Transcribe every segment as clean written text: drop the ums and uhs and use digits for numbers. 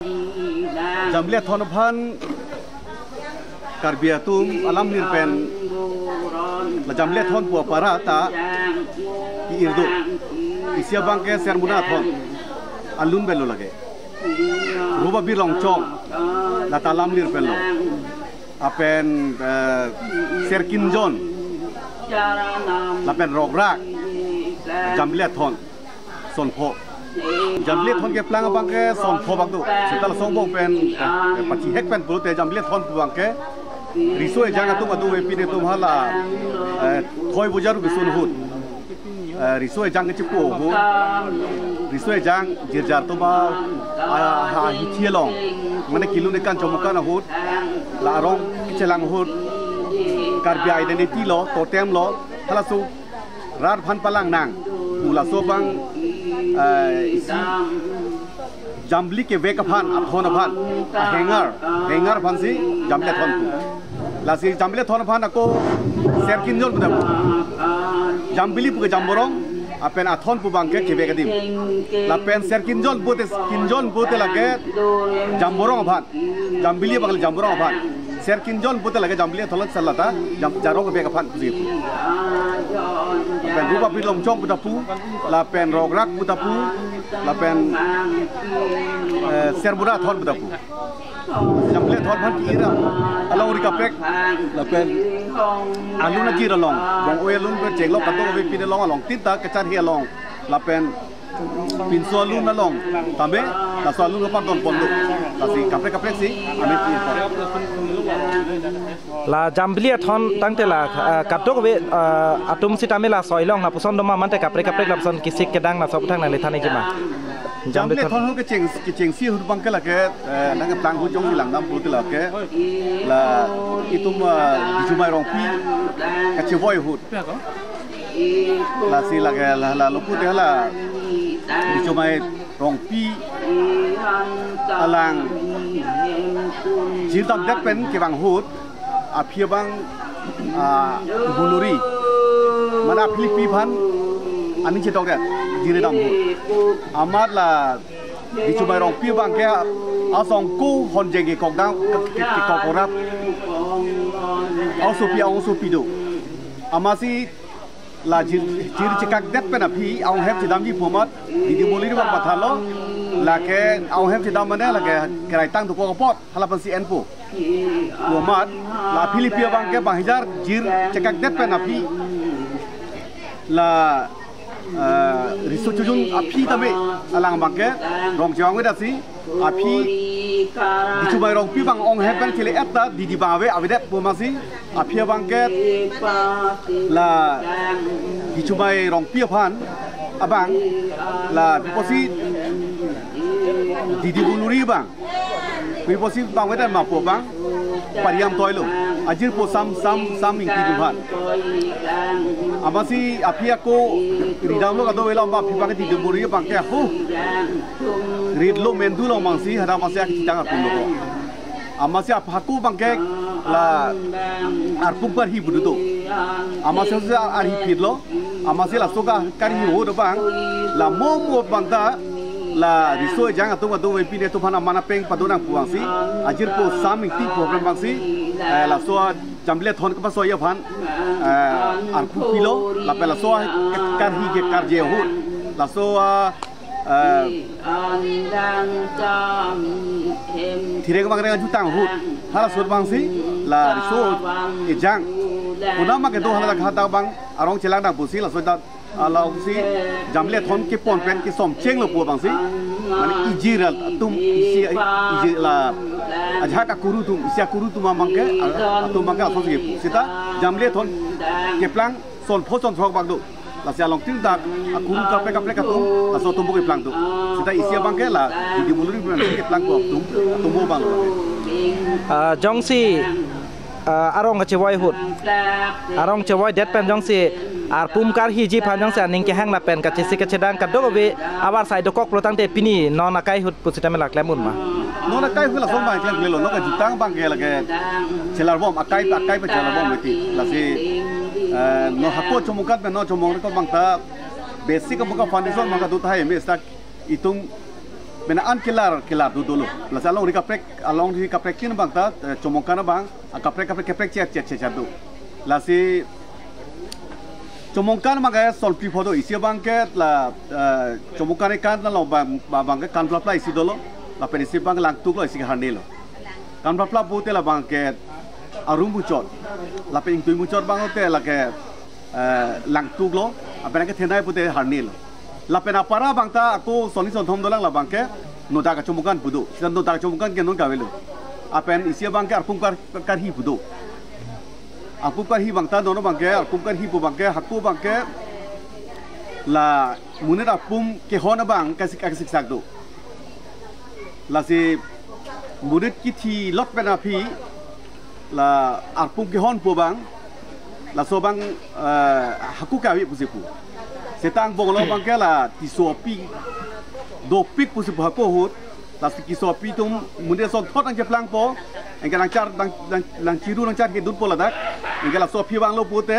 Jamlia Thonopan Karbiatum alam nirpen la Jamlia Thon Pua Parata Irdu Isia Bangke Sermuna Thon Alun Belo lage Ruba Bilong Chong la Talam nirpen lo Apen Serkin John la pen Rograk Jamlia Thon Sonpo Jamlia Thon ke pelang bangke Sonpo baktu setelah sombong pen paci hek pen puluh te Jamlia Thon bangke Risoi jangan tu madu epine tu hala thoi bujaru bisun hut risoi jang kecupo hu risoi jang jirjar tu ma ha hitielong mana kilo nekan comukan hut la rong kicelang hut karbia identity lo totem lo hala su rar phan palang nang mula sobang isi Jambli ke vekaphan athon aphan hengar phansi Jamlia Thon tu lasi Jamlia Thon aphan ako serkin jol budak Jambili puke jamborong apen athon pu bangke ke vekadim la pen serkin jol bute kinjon bute lage jamborong aphan Jambili bakal jamborong aphan serkin jol bute lage Jamlia Thon salata jarong ke vekaphan pusi pen rupa pilom chong budapu la pen rograk budapu la pen Sermuna Thon budapu Jamlia Thon phan kira along ri kapek la pen alun kira long bong oe alun pe ceng lo kato be pin long along tinta kecar hi along la pen pin so alun along tambe la so alun pa don ponduk la si kapek si ame pi la Jamlia Thon tangte la kato be atum sitame la soilong la puson doma mante kapek la puson kisik kedang la sob thang na le thani jima Jamlia Thon ke ceng si hut bangke la ke nang ke plang hu jong hilang nam put la ke la itum dijumai rongpi ka chevoi hut la si la ke la lupu te la dijumai rongpi alang jirdam dak pen ke bang hut apia bang buluri mana Filipi phan ani chetok de jire dam hut amat la dicoba rong pi bang ke asong ku hon jenge kok dang ke kok orap also pi do amasi la jir cekak det pen api au hem tidam ji pomat di moli ri bang pathalo la ke au hem tidam mane la ke kerai tang tu ko pot halapan si enpo pomat la Filipi bang ke bang hijar jir cekak det pen api la risu cujung api tabe alang bangke rong jawang weda si api dicoba rong pi bang ong hepen kile eta di bawe awedet pomasi api bangke la dicoba rong pi phan abang la posi di buluri bang posi bang weda ma po bang pariam toilo ajir po sam ingki duhan amasi api ako ridam lo kado wela ma api bangke di buluri bangke aku rid lo mendu lo mangsi hada masi ak citang apun lo amasi aku bangke la arpum par hi budu amasi se ari pit lo amasi la soga kari ho do bang la momo bangta la risoi jang atu we pine tu phana mana peng padunang puangsi ajir po saming ti program bangsi la so Jamlia Thon ka so ya phan arpu pilo la pela so kar hi ke kar je hu la so thire ka magre jutang hu hala so bangsi la riso jang unama ke do hala khata bang arong chelang dang pusi la so da alau si Jamlia Thon ke pon pen ke som cheng lo pu bang si mane ijira tum isi la ajha ka kuru tum isia kuru tum bang ke atum bang ka so si sita Jamlia Thon ke plang son pho son thok bang do la sia long ting tak akuru ka pe ka tum la so tum bu ke plang do sita isia bang ke la di muluri ke plang ko tum bu bang lo jong si arong ka chewai hut arong chewai det pen jong si ar pumkar hiji phanjang sa ning ke hang la pen ka chesi ka chedang ka dobe abar sai do kok protang te pini non akai hut pusita me lak lemun ma non akai hu la som bang klem lelo no ka jutang bang ke la ke chelar bom akai pa chelar bom beti la si no hako chomukat me no chomong ko bang ta basic ka foundation maka du thai me sta itung bena an kelar dulu la salong di kaprek kin bang ta comongkan bang kaprek cek tu la si comongkan maga solpi photo isi bang ke la comongkan kan la bang ke kan plapla isi dolo la penisi bang lang tu lo isi handelo kan plapla bute la bang ke arum bucot la pen tu bucot bang ote la ke lang tu lo apa ke thendai bute handelo la pena para bang ta aku soni son thom dolang la bang ke noda ka comongkan budu sidan noda ka comongkan ke non kawelu apen isi bang ke arpung kar hi budu aku kar hi bang ta dono bang ke aku kar hi bu bang ke hakku bang ke la munir apum ke hona bang kasik sak do la si munir kiti lot pena phi la arpum ke hon pu bang la so bang hakku ka wi pusipu setang bonglo bang ke la ti sopi do pik pusipu hakku hut la si ki sopi tum munir son thot ang je plang po engke lang ciru lang car ke dut pola dak engke la sopi bang lo pute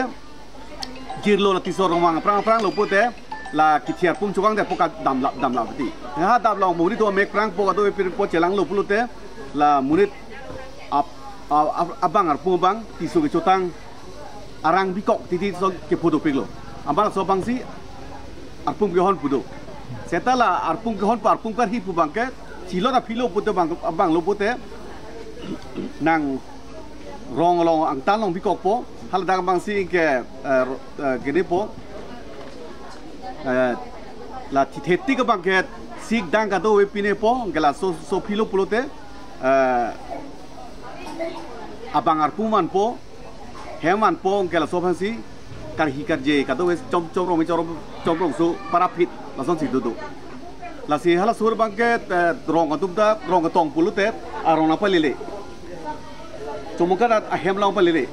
jirlo la tisor romang prang lo pute la kitiar pum chuang de poka dam la pati ha dam long muni to mek prang poka do pir po chelang lo pulute la munit abang ar pum bang tisu ke chotang arang bikok titi so ke podo piglo ambang so bang si arpum ke hon pudo setala arpum ke hon arpum kar hi pu bang ke chilo na philo pute bang lo pute nang rong long ang talong bikok po hal dang bang si ke gini po la titheti ke bang ke sik dang ka do we pine po ngela so philo pulote abang arpuman po heman po ngela so phansi kar hi kar je ka do we chom rong so parapit la son si do la si hala sur bang ke rong ka tumda rong ka tong pulute arong na palile Cumukan ahem lang palili.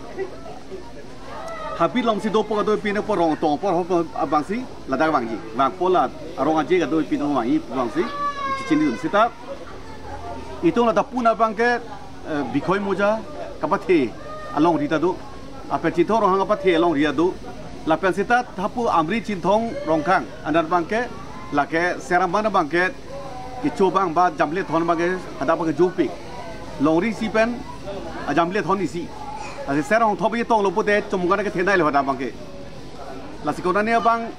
Habis lang si dopo ka doy pina po rong tong po abang si ladag bangji. Bang pola arong aje ka doy pina wangi bang si cicini dun sita. Itu na tapuna bang ke bikhoy moja kapathe along rita do. Apa cito rong kapathe along rita do. La pensita tapu amri cintong rongkang andar bang ke la ke seramana bang ke kicobang ba jamle thon bang ke ada bang ke jupi. Longri si pen ajamle thon isi ase serong thobi tong lo pute chumukan ke thendai le hada bangke lasiko na ne bang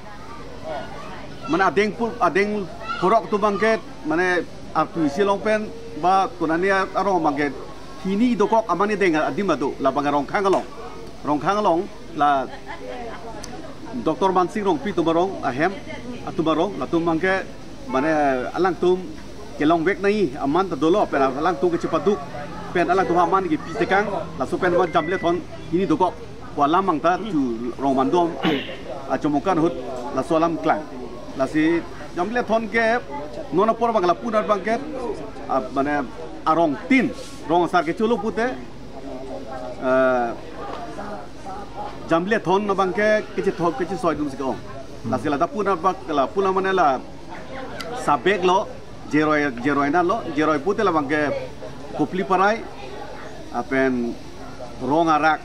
mana adeng horok tu bangke mane apu isi long pen ba tunani arong bangke hini dokok amani deng adim adu la bang rong khang along la doktor mansing rong pi tu barong ahem atu barong la tu bangke mane alang tum ke long wek nai aman ta dolo pe alang tu ke cepaduk pen alang tu haman ki pisekang la so pen wa jamle thon ini dokok wala mang ta tu rong mandom a chomukan hut la solam klang la si jamle thon ke nona por bang la punar bang ke mane arong tin rong sar ke chulu pute jamle thon na bang ke ke soy dum sikong la si la da punar bang la pula mane la sabek lo jeroi na lo jeroi pute la bang ke kupli parai apen rong arak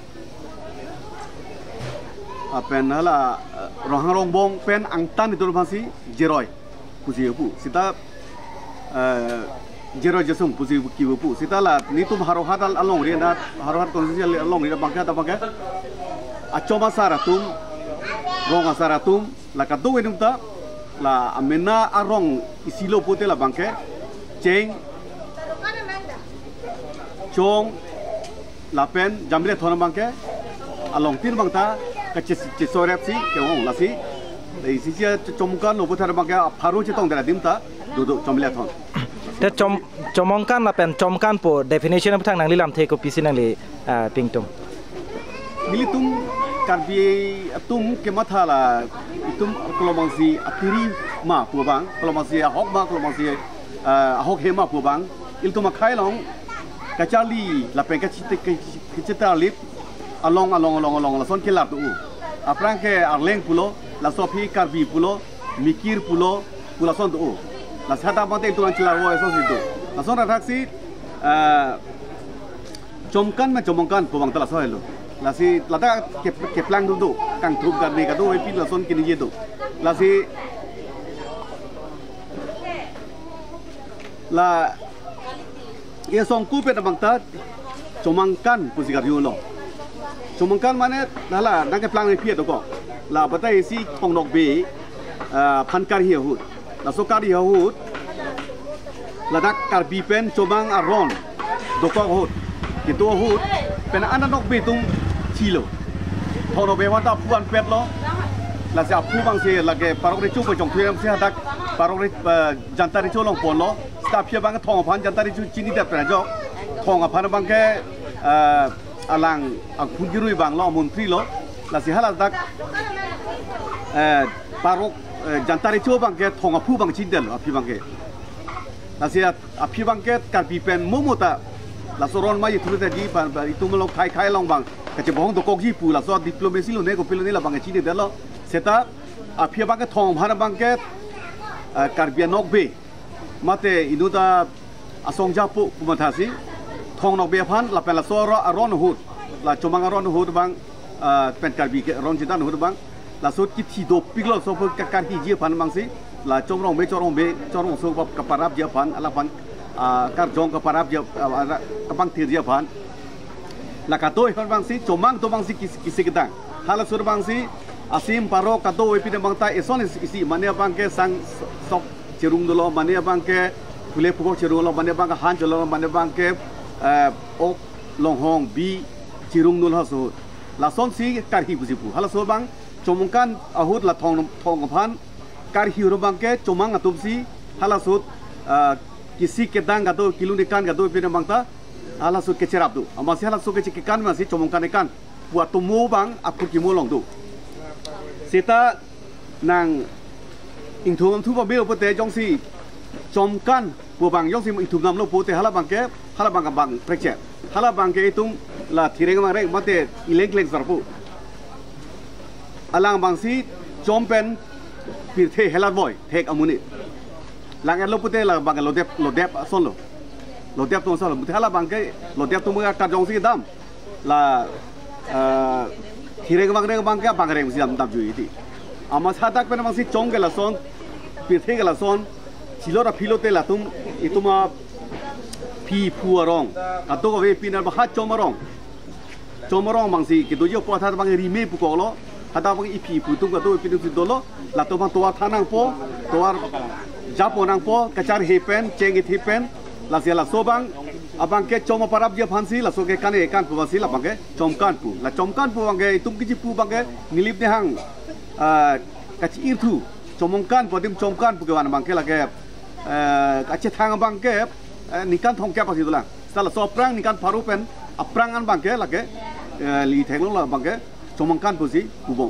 apen hala rong bong pen angtan itu pasti jeroi pusi pu sita jeroi jesum pusi kibu pu sita la ni tum harohat along ri na harohat konsial along ri bangka ta bangka acoma saratum rong saratum la kadu enum ta la amena arong isilo pute la bangke ceng chong lapen jamle thona bangke along tin bangta ka chisorep si ke ong lasi dei si chomukan lo puthar bangke pharu chi tong dera dimta du chomle thon te chomongkan lapen chomkan po definition puthang nang lilam the ko pisi nang li pingtum militum karbi atum ke mathala itum kolomangsi atiri ma pu bang kolomangsi hok ba kolomangsi hok hema pu bang iltum khai long kacali la pen kacita lip along la son kelar tu aprang ke arleng pulo la sopi karbi pulo mikir pulo son tu la sada mate tu anchila wo eso situ la son raksi chomongkan pubang tala so helo la si lata ke plang du kang thup karni ka do epi la son kini yedo la si la ia songku pe bang ta comangkan pusikat yu lo comangkan mane la nang ke plang ni pie to ko la batai si khong nok be phan kar hi hut la so kar hi hut la dak kar bi pen comang aron do ko hut kitu hut pen anan nok be tung chilo thong be wa ta puan pet lo la sia pu bang se la ke parok ri chu ko jong thuem se dak parok ri jantar ri chu long pon lo sta phia bang thong phan jantar ri chu chini da pra jo thong phan bang ke alang ang punjirui bang lo mun tri lo la si hala dak parok jantar ri chu bang ke thong pu bang chin del api bang ke la si api bang ke kar bi pen momota la soron ma yitu da ji ban itu melo khai long bang ke che bong do kok ji pu la so diplomacy lo ne ko pilo ni la bang chi de lo seta apia bang ke thong bhan bang ke karbia nok be mate inuda asong japu kumathasi thong nok be phan la pela so ro aron hut la chomang aron hut bang pen karbi ke ron jidan hut bang la so ki thi do piglo so ka kan hi ji phan bang si la chomrong be chorong so ka parap je phan ala phan kar jong ka parap je ka bang thir je phan la ka toy phan bang si chomang to bang si kisi kedang hala sur bang si asim paro kato epi bang ta eson isi mane bang ke sang sok cerung dolo mane bang ke pule pukok cerung lo mane bang ke han jolo mane bang ke ok long hong bi cerung dolo hasu la son si kar hi busipu hala so bang chomungkan ahut la thong phan kar hi ro bang ke chomang atup si hala so kisi kedang gato kilunikan gato epi bang ta hala so ke cerap du amasi hala so ke cikikan masih chomungkan ikan buat tumu bang aku kimolong tu sita nang ingthum thu ba bel pote jong si chomkan bu bang jong si ingthum nam lo pote hala bang ka bang prekche hala bang ke itung la thireng bang rek mate ileng leng sarpu alang bang si chompen pirthe helat boy thek amuni lang lo pote la bang lo dep son lo dep ton son lo hala bang ke lo dep tu ka jong si dam la thireng bang ka bang reng si dam ju iti ama sadak pen bang si chong ke la son pirthe ke la son chilora philote la tum ituma phi phuarong ato ko ve pinar ba hat chomarong bang si ke do yo po tha bang ri me pu ko lo hata bang i phi pu tum ka do pin si do lo la to bang to thanang po to japo nang po kachar hepen cheng it hepen la sia la so bang abang ke choma parap je phansi la so ke kane kan pu wasi la bang ke chomkan pu bang ke itum ki pu bang ke nilip ne hang kachi irthu chomongkan podim chomkan pu ke wan bang ke la ke ache thang bang ke nikan thong ke pasi dula sala so prang nikan paru pen aprang an bang ke la ke li theng lo la bang ke chomongkan pu si pu bong